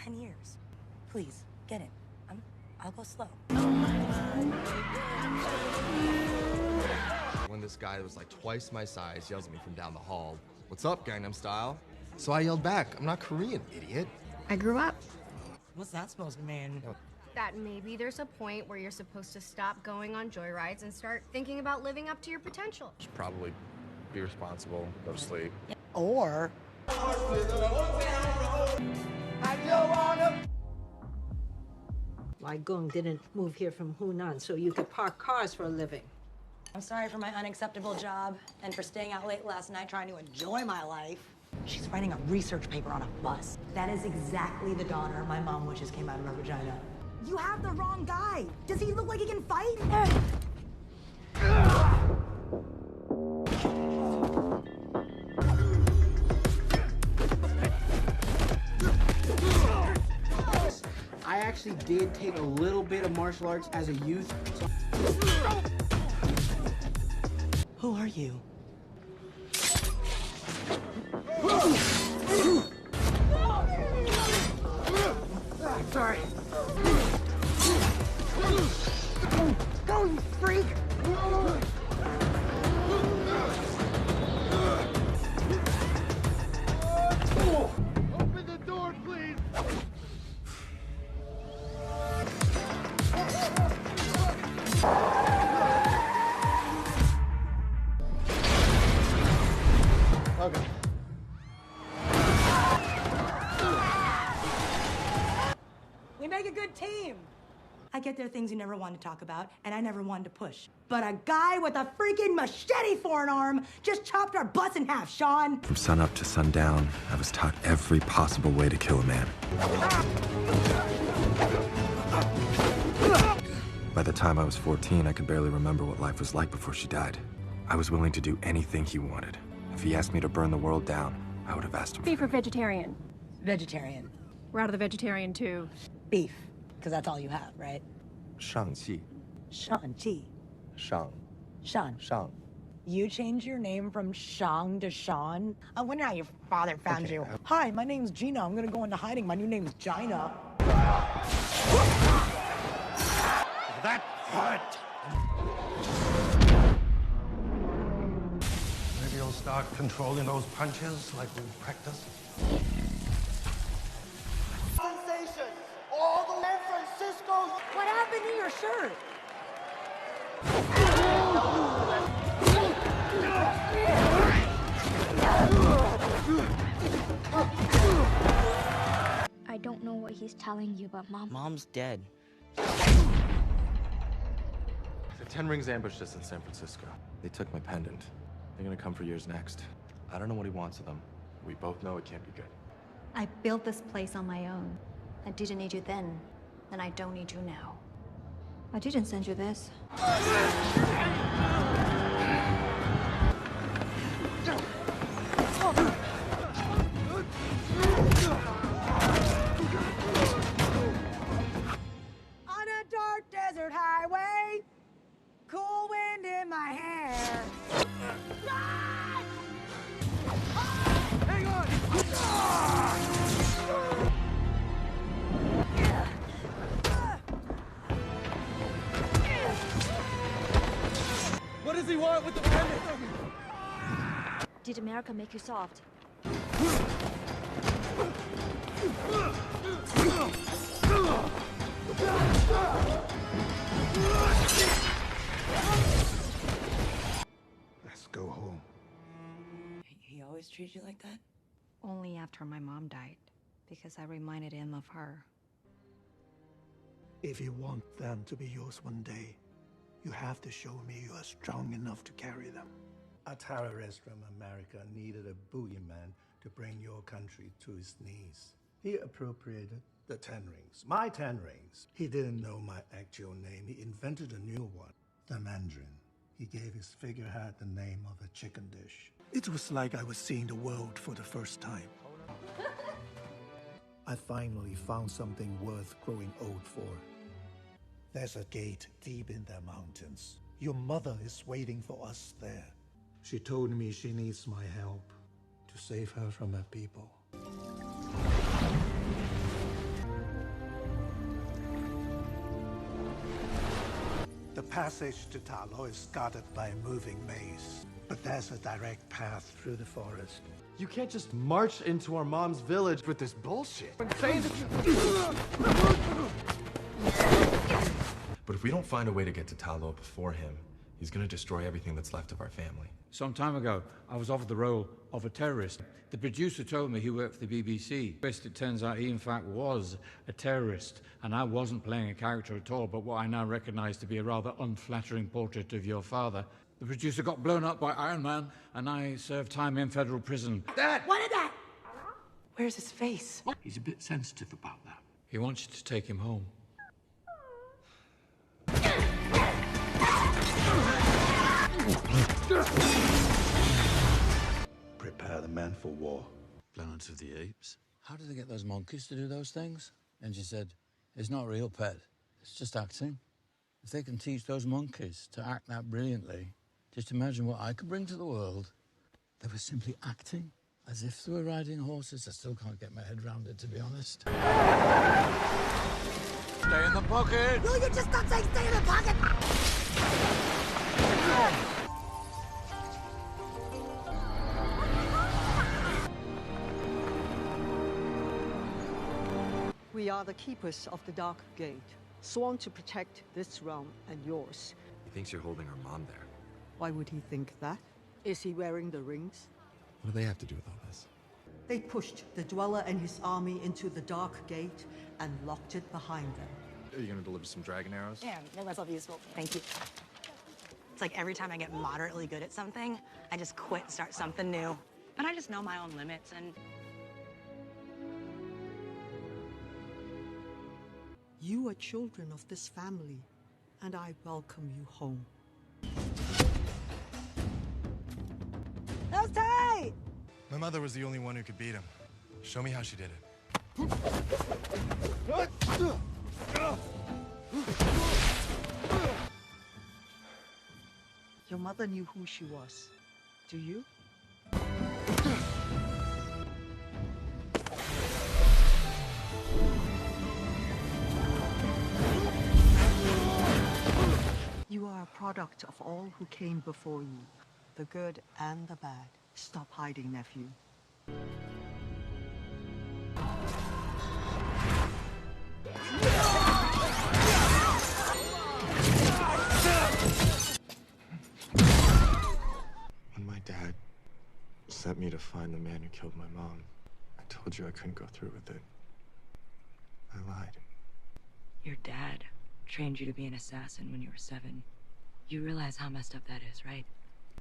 10 years. Please, get in. I'll go slow. When this guy was like twice my size yells at me from down the hall, "What's up, Gangnam Style?" So I yelled back, "I'm not Korean, idiot." I grew up. What's that supposed to mean? That maybe there's a point where you're supposed to stop going on joyrides and start thinking about living up to your potential. Should probably be responsible, go to sleep. Or... My Gung didn't move here from Hunan so you could park cars for a living. I'm sorry for my unacceptable job and for staying out late last night trying to enjoy my life. She's writing a research paper on a bus. That is exactly the daughter my mom wishes came out of her vagina. You have the wrong guy. Does he look like he can fight? I actually did take a little bit of martial arts as a youth. So... Who are you? Sorry. Go, you freak! Open the door, please! Okay. We make a good team. I get there are things you never wanted to talk about, and I never wanted to push. But a guy with a freaking machete for an arm just chopped our bus in half, Sean. From sunup to sundown, I was taught every possible way to kill a man. By the time I was 14, I could barely remember what life was like before she died. I was willing to do anything he wanted. If he asked me to burn the world down, I would have asked him. Beef or vegetarian? Vegetarian. We're out of the vegetarian too. Beef, because that's all you have, right? Shang-Chi. Shang-Chi. Shang. Sean. Shang. You changed your name from Shang to Sean? I wonder how your father found Okay, you. Hi, my name's Gina. I'm gonna go into hiding. My new name's Gina. That hurt! Maybe you'll start controlling those punches like we practiced. Sensation! All the San Francisco! What happened to your shirt? I don't know what he's telling you, but Mom's dead. The Ten Rings ambushed us in San Francisco. They took my pendant. They're gonna come for yours next. I don't know what he wants of them. We both know it can't be good. I built this place on my own. I didn't need you then, and I don't need you now. I didn't send you this. On a dark desert highway, cool wind in my hair. Hang on! What does he want with the pendant? did America make you soft? Let's go home. He always treats you like that? Only after my mom died, because I reminded him of her. If you want them to be yours one day, you have to show me you are strong enough to carry them. A terrorist from America needed a boogeyman to bring your country to its knees. He appropriated the 10 rings, my 10 rings. He didn't know my actual name. He invented a new one, the Mandarin. He gave his figurehead the name of a chicken dish. It was like I was seeing the world for the first time. I finally found something worth growing old for. There's a gate deep in the mountains. Your mother is waiting for us there. She told me she needs my help to save her from her people. passage to Ta Lo is guarded by a moving maze, but there's a direct path through the forest. You can't just march into our mom's village with this bullshit. But if we don't find a way to get to Ta Lo before him, he's gonna destroy everything that's left of our family. Some time ago, I was offered the role of a terrorist. The producer told me he worked for the BBC. It turns out he, in fact, was a terrorist, and I wasn't playing a character at all, but what I now recognize to be a rather unflattering portrait of your father. The producer got blown up by Iron Man, and I served time in federal prison. Dad! What is that? Where's his face? He's a bit sensitive about that. He wants you to take him home. Prepare the men for war. Planet of the Apes? How did they get those monkeys to do those things? And she said, it's not real, pet. It's just acting. If they can teach those monkeys to act that brilliantly, just imagine what I could bring to the world. They were simply acting as if they were riding horses. I still can't get my head around it, to be honest. Stay in the pocket! Will you just stop saying stay in the pocket? We are the keepers of the Dark Gate, sworn to protect this realm and yours. He thinks you're holding our mom there. Why would he think that? Is he wearing the rings? What do they have to do with all this? They pushed the Dweller and his army into the Dark Gate and locked it behind them. Are you gonna deliver some dragon arrows? Yeah, make myself useful. Thank you. It's like every time I get moderately good at something, I just quit and start something new. But I just know my own limits, and You are children of this family, and I welcome you home. that was tight! My mother was the only one who could beat him. Show me how she did it. Your mother knew who she was. Do you? You are a product of all who came before you, the good and the bad. Stop hiding, nephew. When my dad sent me to find the man who killed my mom, I told you I couldn't go through with it. I lied. Your dad trained you to be an assassin when you were 7. You realize how messed up that is, right?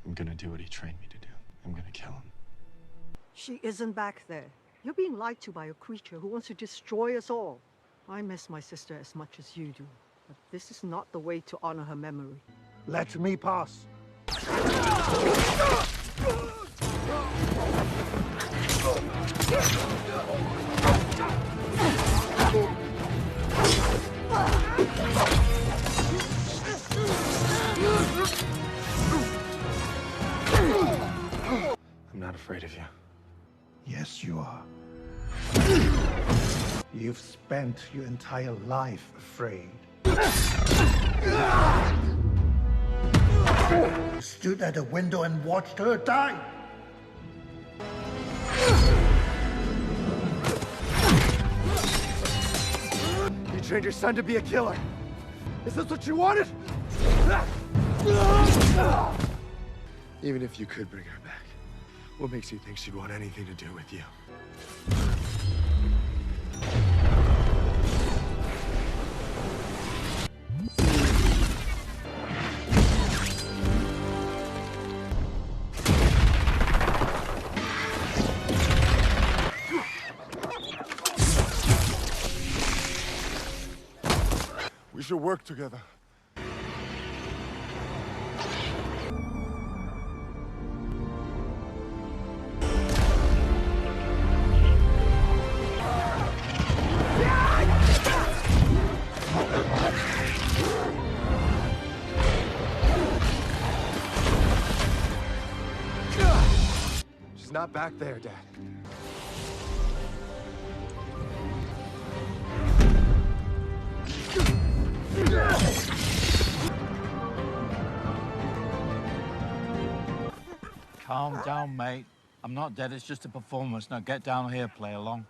I'm gonna do what he trained me to do. I'm gonna kill him. She isn't back there. You're being lied to by a creature who wants to destroy us all. I miss my sister as much as you do, but this is not the way to honor her memory. Let me pass. I'm not afraid of you. Yes, you are. You've spent your entire life afraid. You stood at a window and watched her die. You trained your son to be a killer. Is this what you wanted? Even if you could bring her back, what makes you think she'd want anything to do with you? We should work together. She's not back there, Dad. Calm down, mate. I'm not dead, it's just a performance. Now get down here, play along.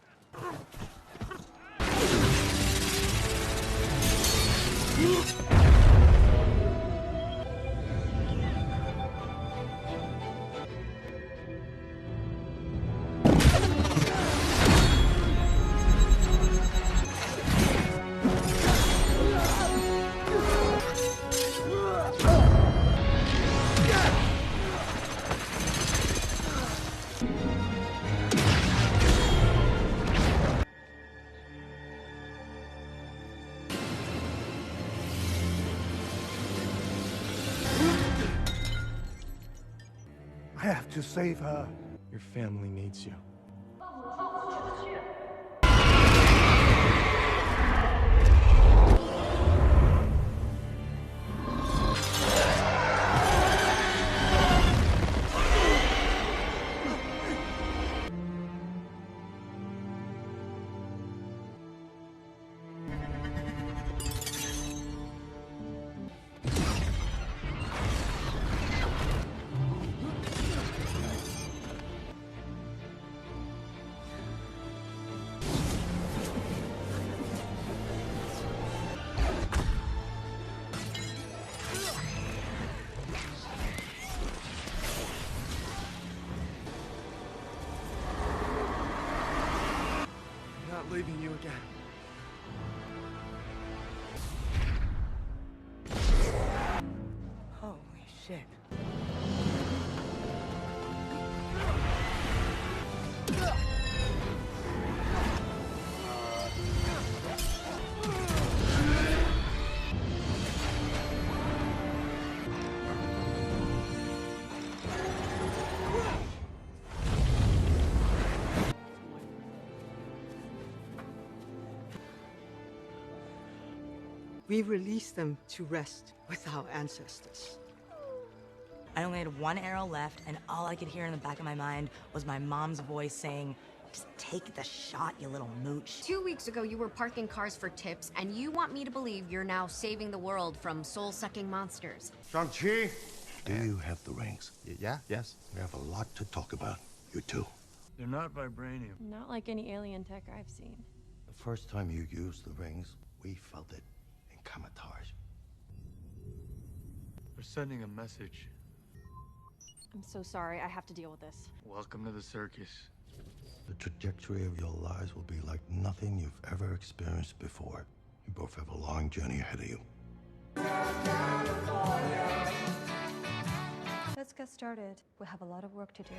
I have to save her. Your family needs you. Leaving you again. Holy shit. We released them to rest with our ancestors. I only had one arrow left, and all I could hear in the back of my mind was my mom's voice saying, "Just take the shot, you little mooch." 2 weeks ago, you were parking cars for tips, and you want me to believe you're now saving the world from soul-sucking monsters. Shang-Chi, do you have the rings? Yeah, yes. We have a lot to talk about, you two. They're not vibranium. Not like any alien tech I've seen. The first time you used the rings, we felt it in Kamatage. They're sending a message. I'm so sorry. I have to deal with this. Welcome to the circus. The trajectory of your lives will be like nothing you've ever experienced before. You both have a long journey ahead of you. Let's get started. We have a lot of work to do.